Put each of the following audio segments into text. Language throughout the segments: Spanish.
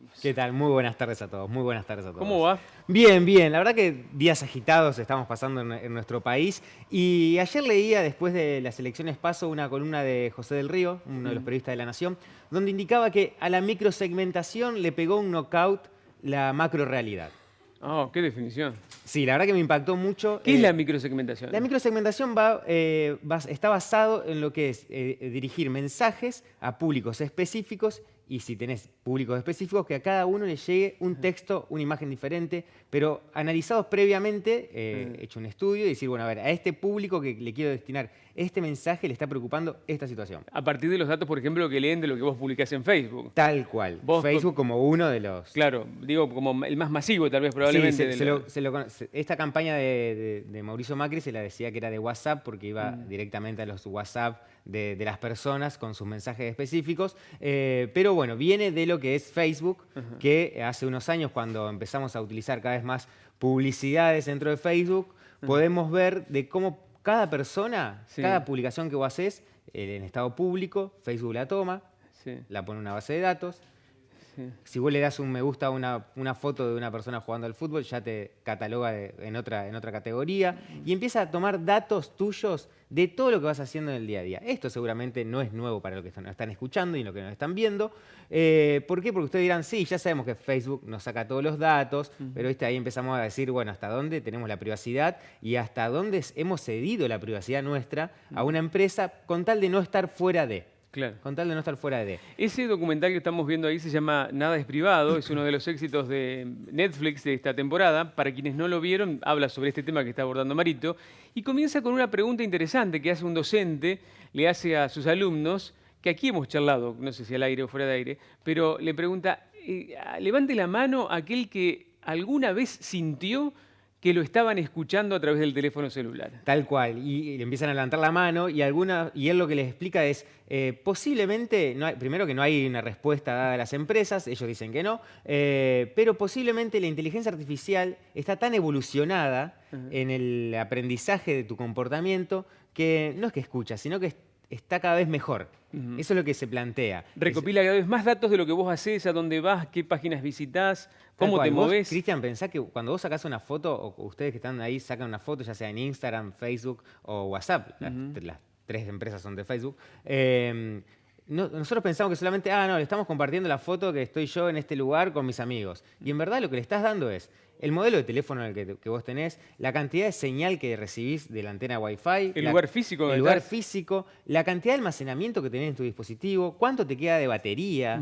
estamos? ¿Qué tal? Muy buenas tardes a todos, muy buenas tardes a todos. ¿Cómo va? Bien, bien. La verdad que días agitados estamos pasando en nuestro país. Y ayer leía, después de las elecciones PASO, una columna de José del Río, uno de los periodistas de La Nación, donde indicaba que a la microsegmentación le pegó un knockout la macrorealidad. Oh, qué definición. Sí, la verdad que me impactó mucho. ¿Qué es la microsegmentación? La microsegmentación está basado en lo que es dirigir mensajes a públicos específicos y si tenés públicos específicos, que a cada uno le llegue un texto, una imagen diferente, pero analizados previamente, hecho un estudio y decir, bueno, a ver, a este público que le quiero destinar este mensaje le está preocupando esta situación. A partir de los datos, por ejemplo, que leen de lo que vos publicás en Facebook. Tal cual. Vos, Facebook como uno de los... Claro, digo como el más masivo tal vez probablemente. Sí, esta campaña de Mauricio Macri se la decía que era de WhatsApp porque iba directamente a los WhatsApp de las personas con sus mensajes específicos, pero bueno, viene de lo que es Facebook, que hace unos años cuando empezamos a utilizar cada vez más publicidades dentro de Facebook, podemos ver de cómo cada persona, cada publicación que vos haces en estado público, Facebook la toma, la pone en una base de datos. Si vos le das un me gusta a una foto de una persona jugando al fútbol, ya te cataloga en otra categoría y empieza a tomar datos tuyos de todo lo que vas haciendo en el día a día. Esto seguramente no es nuevo para los que nos están escuchando y los que nos están viendo. ¿Por qué? Porque ustedes dirán, sí, ya sabemos que Facebook nos saca todos los datos, pero ahí empezamos a decir, bueno, hasta dónde tenemos la privacidad y hasta dónde hemos cedido la privacidad nuestra a una empresa con tal de no estar fuera de. Claro. Con tal de no estar fuera de. Ese documental que estamos viendo ahí se llama Nada es privado, es uno de los éxitos de Netflix de esta temporada. Para quienes no lo vieron, habla sobre este tema que está abordando Marito y comienza con una pregunta interesante que hace un docente, le hace a sus alumnos, que aquí hemos charlado, no sé si al aire o fuera de aire, pero le pregunta, levante la mano aquel que alguna vez sintió que lo estaban escuchando a través del teléfono celular. Tal cual, y le empiezan a levantar la mano y él lo que les explica es, posiblemente, primero que no hay una respuesta dada a las empresas, ellos dicen que no, pero posiblemente la inteligencia artificial está tan evolucionada en el aprendizaje de tu comportamiento que no es que escucha, sino que está cada vez mejor. Eso es lo que se plantea. Recopila cada vez más datos de lo que vos haces, a dónde vas, qué páginas visitas, cómo te movés. Cristian, pensá que cuando vos sacás una foto, o ustedes que están ahí sacan una foto, ya sea en Instagram, Facebook o WhatsApp, las tres empresas son de Facebook, nosotros pensamos que solamente, le estamos compartiendo la foto que estoy yo en este lugar con mis amigos. Y en verdad lo que le estás dando es el modelo de teléfono en el que vos tenés, la cantidad de señal que recibís de la antena Wi-Fi. El lugar físico. El lugar físico, la cantidad de almacenamiento que tenés en tu dispositivo, cuánto te queda de batería.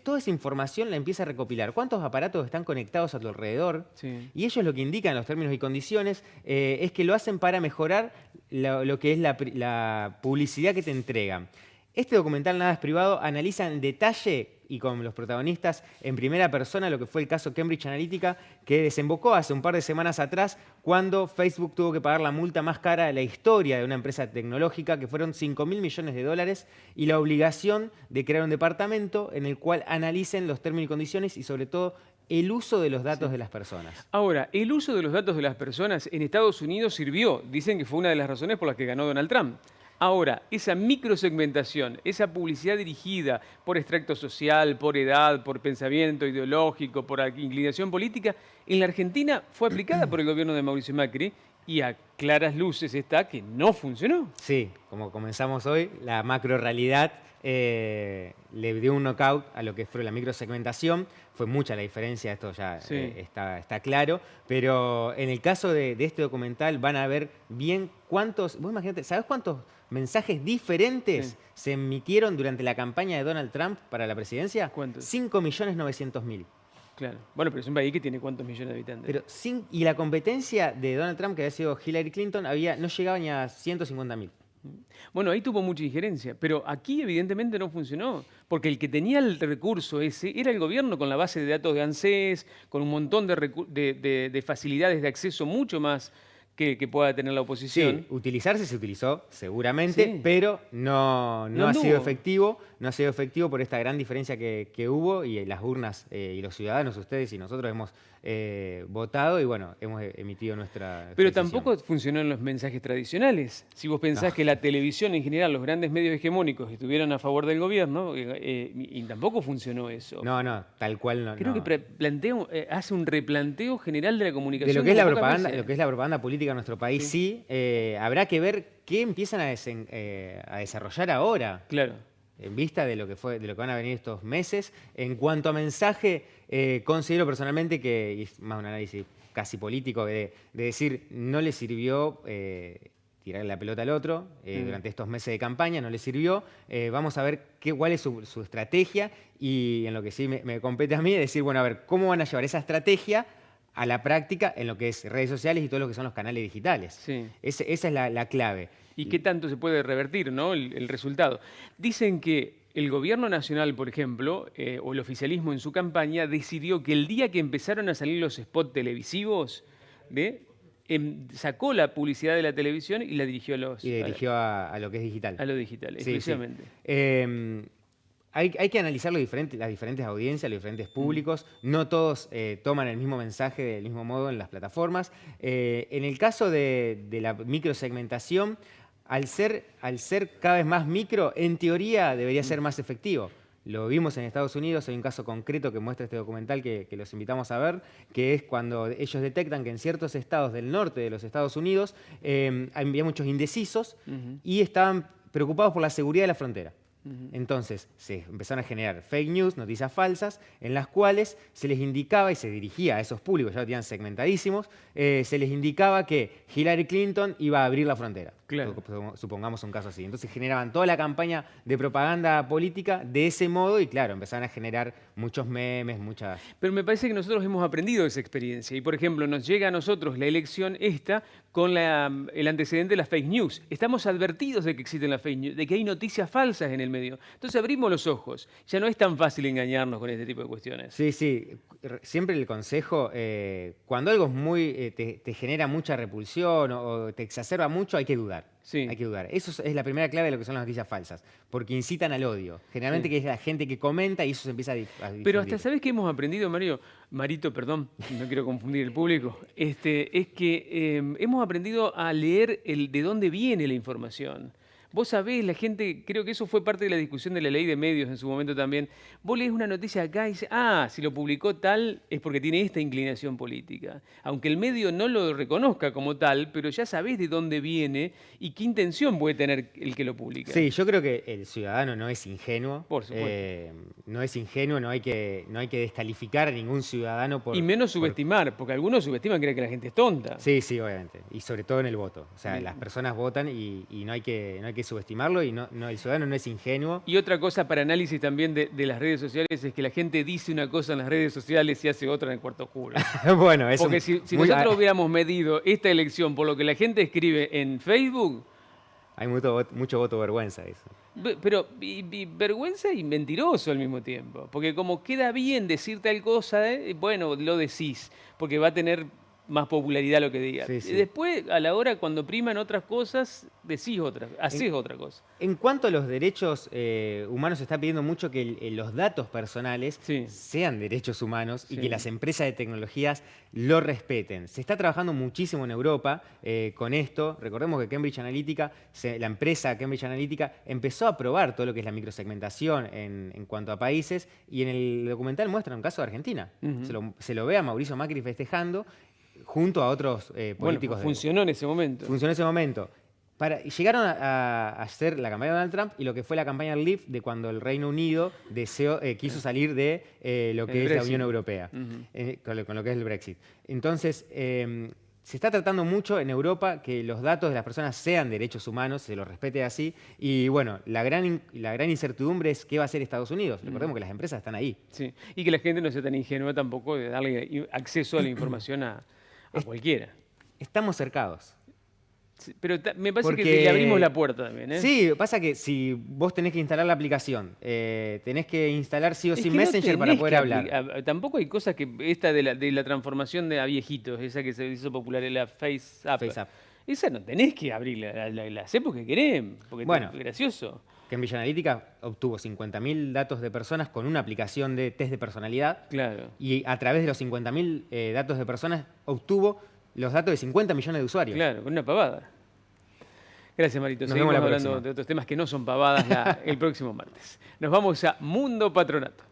Toda esa información la empieza a recopilar. ¿Cuántos aparatos están conectados a tu alrededor? Y ellos lo que indican, los términos y condiciones, es que lo hacen para mejorar lo que es la publicidad que te entregan. Este documental Nada es privado analiza en detalle y con los protagonistas en primera persona lo que fue el caso Cambridge Analytica, que desembocó hace un par de semanas atrás cuando Facebook tuvo que pagar la multa más cara de la historia de una empresa tecnológica, que fueron $5.000 millones y la obligación de crear un departamento en el cual analicen los términos y condiciones y sobre todo el uso de los datos de las personas. Ahora, el uso de los datos de las personas en Estados Unidos sirvió. Dicen que fue una de las razones por las que ganó Donald Trump. Ahora, esa microsegmentación, esa publicidad dirigida por extracto social, por edad, por pensamiento ideológico, por inclinación política, en la Argentina fue aplicada por el gobierno de Mauricio Macri y a claras luces está que no funcionó. Sí, como comenzamos hoy, la macrorealidad le dio un knockout a lo que fue la microsegmentación. Fue mucha la diferencia, esto ya está claro, pero en el caso de este documental van a ver bien cuántos, vos imagínate, ¿sabés cuántos mensajes diferentes se emitieron durante la campaña de Donald Trump para la presidencia? ¿Cuántos? 5.900.000. Claro. Bueno, pero es un país que tiene ¿cuántos millones de habitantes? Pero y la competencia de Donald Trump, que había sido Hillary Clinton, no llegaba ni a 150.000. Bueno, ahí tuvo mucha injerencia, pero aquí evidentemente no funcionó, porque el que tenía el recurso ese era el gobierno con la base de datos de ANSES, con un montón de facilidades de acceso mucho más que pueda tener la oposición. Sí, utilizarse se utilizó seguramente, Sí. pero no No ha sido anduvo. efectivo. No ha sido efectivo por esta gran diferencia que hubo y las urnas y los ciudadanos, ustedes y nosotros hemos votado y bueno, hemos emitido nuestra Pero decisión. tampoco funcionó en los mensajes tradicionales. Si vos pensás No. que la televisión en general, los grandes medios hegemónicos estuvieron a favor del gobierno, y tampoco funcionó eso. No, tal cual no. Creo que hace un replanteo general de la De comunicación. lo que es la como pocas propaganda, veces. lo que es la propaganda política en nuestro país, sí, habrá que ver qué empiezan a desarrollar ahora. Claro. En vista de lo que van a venir estos meses. En cuanto a mensaje, considero personalmente que, y es más un análisis casi político, de decir, no le sirvió tirar la pelota al otro durante estos meses de campaña, no le sirvió. Vamos a ver cuál es su estrategia y en lo que sí me compete a mí es decir, bueno, a ver, ¿cómo van a llevar esa estrategia a la práctica en lo que es redes sociales y todo lo que son los canales digitales? Sí. Esa es la clave. ¿Y qué tanto se puede revertir, ¿no? el resultado? Dicen que el gobierno nacional, por ejemplo, o el oficialismo en su campaña, decidió que el día que empezaron a salir los spots televisivos, sacó la publicidad de la televisión y la dirigió Y dirigió a lo que es digital. a lo digital, Sí, exclusivamente. sí. Hay que analizar las diferentes audiencias, los diferentes públicos. No todos toman el mismo mensaje del mismo modo en las plataformas. En el caso de la microsegmentación, al ser cada vez más micro, en teoría debería ser más efectivo. Lo vimos en Estados Unidos, hay un caso concreto que muestra este documental que los invitamos a ver, que es cuando ellos detectan que en ciertos estados del norte de los Estados Unidos había muchos indecisos y estaban preocupados por la seguridad de la frontera. Entonces se empezaron a generar fake news, noticias falsas, en las cuales se les indicaba y se dirigía a esos públicos, ya lo tenían segmentadísimos, se les indicaba que Hillary Clinton iba a abrir la frontera. Claro. Supongamos un caso así. Entonces generaban toda la campaña de propaganda política de ese modo y claro, empezaron a generar muchos memes, muchas... Pero me parece que nosotros hemos aprendido de esa experiencia. Y, por ejemplo, nos llega a nosotros la elección esta con el antecedente de las fake news. Estamos advertidos de que existen las fake news, de que hay noticias falsas en el medio. Entonces abrimos los ojos. Ya no es tan fácil engañarnos con este tipo de cuestiones. Sí, sí. Siempre el consejo, cuando algo es te genera mucha repulsión o te exacerba mucho, hay que dudar. Sí. Hay que dudar. Eso es la primera clave de lo que son las noticias falsas, porque incitan al odio. Generalmente que es la gente que comenta y eso se empieza a difundir. Pero hasta, ¿sabes qué hemos aprendido, Marito, perdón, no quiero confundir el público, es que hemos aprendido a leer de dónde viene la información. Vos sabés, la gente, creo que eso fue parte de la discusión de la ley de medios en su momento también. Vos lees una noticia acá y dices, si lo publicó tal es porque tiene esta inclinación política. Aunque el medio no lo reconozca como tal, pero ya sabés de dónde viene y qué intención puede tener el que lo publica. Sí, yo creo que el ciudadano no es ingenuo. Por supuesto. No es ingenuo, no hay que descalificar a ningún ciudadano por... Y menos subestimar, porque algunos subestiman, creen que la gente es tonta. Sí, sí, obviamente. Y sobre todo en el voto. O sea, las personas votan y no hay que subestimarlo y el ciudadano no es ingenuo. Y otra cosa para análisis también de las redes sociales es que la gente dice una cosa en las redes sociales y hace otra en el cuarto oscuro. Bueno, eso porque si nosotros hubiéramos medido esta elección por lo que la gente escribe en Facebook... Hay mucho voto vergüenza eso. Pero y vergüenza y mentiroso al mismo tiempo. Porque como queda bien decir tal cosa, bueno, lo decís, porque va a tener más popularidad lo que digas. Sí, sí. Después, a la hora, cuando priman otras cosas, decís haces otra cosa. En cuanto a los derechos humanos, se está pidiendo mucho que los datos personales sean derechos humanos y que las empresas de tecnologías lo respeten. Se está trabajando muchísimo en Europa con esto. Recordemos que Cambridge Analytica, la empresa Cambridge Analytica, empezó a probar todo lo que es la microsegmentación en cuanto a países y en el documental muestra un caso de Argentina. Se lo ve a Mauricio Macri festejando junto a otros políticos. Bueno, funcionó en ese momento. Funcionó en ese momento. Llegaron a hacer la campaña de Donald Trump y lo que fue la campaña del Leave de cuando el Reino Unido quiso salir de lo que es la Unión Europea, con lo que es el Brexit. Entonces, se está tratando mucho en Europa que los datos de las personas sean derechos humanos, se los respete así. Y bueno, la gran incertidumbre es qué va a hacer Estados Unidos. Recordemos que las empresas están ahí. Sí, y que la gente no sea tan ingenua tampoco de darle acceso a la información a cualquiera. Estamos cercados. Sí, pero me parece que Porque le abrimos la puerta también, ¿eh? sí, pasa que si vos tenés que instalar la aplicación, tenés que instalar sí o Es sí que no Messenger para tenés poder que hablar. tampoco hay cosas que esta de la transformación de a viejitos, esa que se hizo popular en la Face App. FaceApp. Esa no tenés que abrirla, la hacés porque querés, porque Bueno, es gracioso. Cambridge Analytica obtuvo 50.000 datos de personas con una aplicación de test de personalidad Claro. y a través de los 50.000 datos de personas obtuvo los datos de 50 millones de usuarios. Claro, con una pavada. Gracias, Marito. Nos Seguimos vemos la hablando próxima. de otros temas que no son pavadas el próximo martes. Nos vamos a Mundo Patronato.